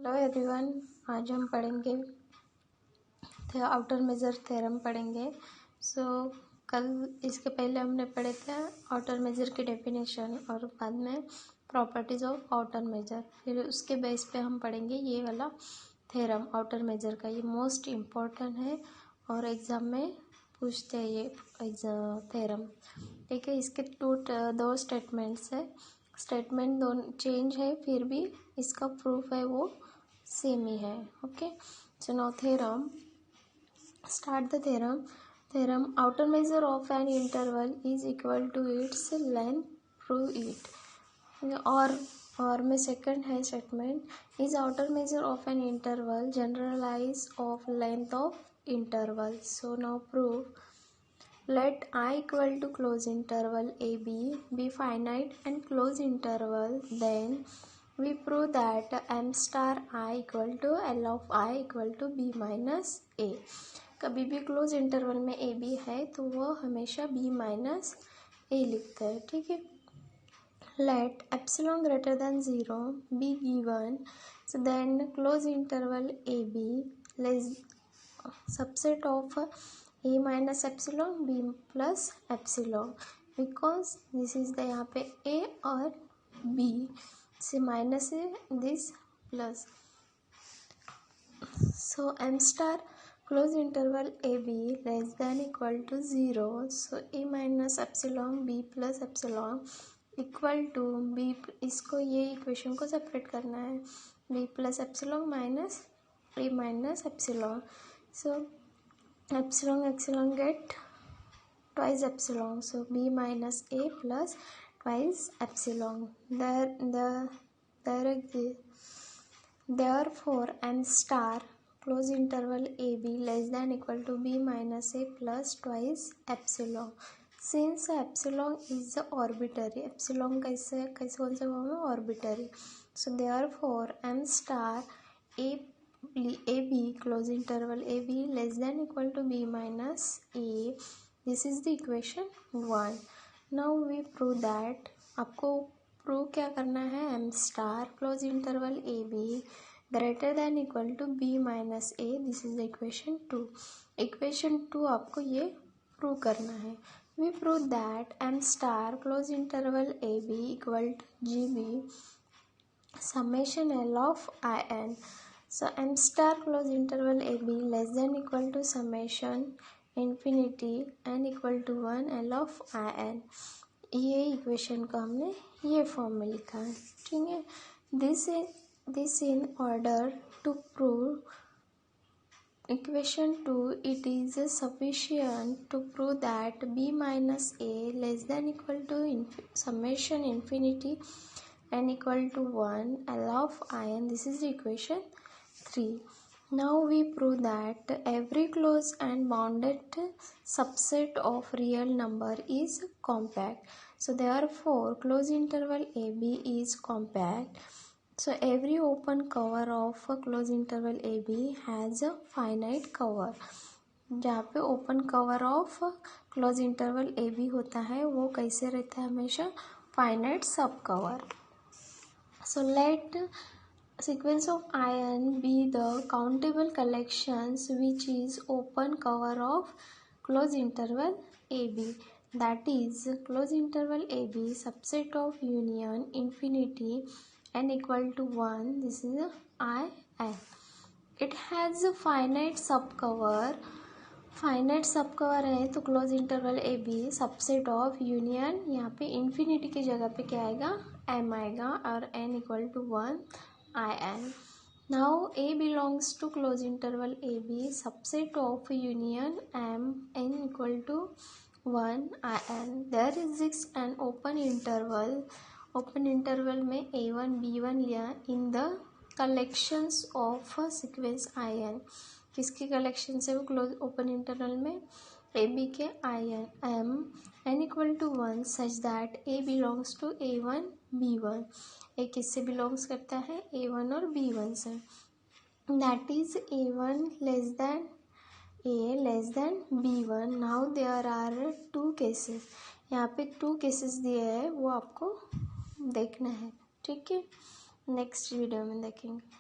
Hello everyone, आज हम पढ़ेंगे आउटर मेजर थ्योरम पढ़ेंगे। कल इसके पहले हमने पढ़े थे आउटर मेजर की डेफिनेशन और बाद में प्रॉपर्टीज ऑफ आउटर मेजर। फिर उसके बेस पे हम पढ़ेंगे ये वाला थ्योरम आउटर मेजर का। ये मोस्ट इम्पोर्टेंट है और एग्ज़ाम में पूछते हैं ये थ्योरम। ठीक है, इसके दो स्टेटमेंट्स है। स्टेटमेंट दोनों चेंज है, फिर भी इसका प्रूफ है वो सेम ही है। Okay, so now theorem, start the theorem outer measure of an interval is equal to its length, prove it। और में सेकंड है statement, is outer measure of an interval generalize of length of interval। so now prove, let I equal to close interval AB be finite and close interval, then we prove that m star I equal to L of I equal to B minus A। कभी भी close interval में A B है तो वो हमेशा B minus ए लिखते हैं। ठीक है, let epsilon greater than 0 B given, so then close interval A B less subset of A minus epsilon B plus epsilon, because this is the यहाँ पे ए और बी से माइनस है this plus. So M star close interval A B less than equal to 0, so A minus epsilon B plus epsilon equal to B. इसको ये equation को separate करना है, B plus epsilon minus A minus epsilon. So epsilon epsilon get twice epsilon, so B minus A plus twice epsilon. Therefore m star close interval AB less than equal to B minus A plus twice epsilon। Since epsilon is arbitrary, epsilon कैसे कौन सा form है, arbitrary, so therefore m star AB close interval AB less than equal to B minus A, this is the equation 1। now we prove that, आपको prove क्या करना है, M star close interval A B greater than equal to B minus A, this is the equation 2। Equation 2 आपको ये prove करना है। We prove that M star close interval A B equal to G B summation L of I N. So M star close interval A B less than equal to summation infinity N equal to 1 L of I N. ये equation को हमने ये form में लिखा है। ठीक है, this in order to prove equation 2 it is sufficient to prove that B minus A less than equal to summation infinity N equal to 1 L of I N, this is the equation 3। Now we prove that every closed and bounded subset of real number is compact. So therefore closed interval AB is compact. So every open cover of a closed interval AB has a finite cover। जहाँ पे open cover of close interval A B होता है वो कैसे रहता है, हमेशा finite subcover. So let sequence of ion be the countable collections which is open cover of close interval AB, that is close interval AB subset of union infinity n equal to 1, this is I n। it has a finite subcover, finite subcover है तो close interval A B subset of union, यहाँ पे infinity की जगह पे क्या आएगा, M आएगा और N equal to 1 I N. Now A belongs to close interval A B subset of union M N equal to 1 I N. There exist an open interval में A1 B1 लिया in the collections of sequence I N. किसके collection से, वो close open interval में A B के I N M N equal to 1 such that A belongs to A1 B1। ए किससे belongs करता है, A1 और B1 से, that is A1 less than B1। Now there are 2 cases, यहाँ पे 2 cases दिए हैं वो आपको देखना है। ठीक है, नेक्स्ट वीडियो में देखेंगे।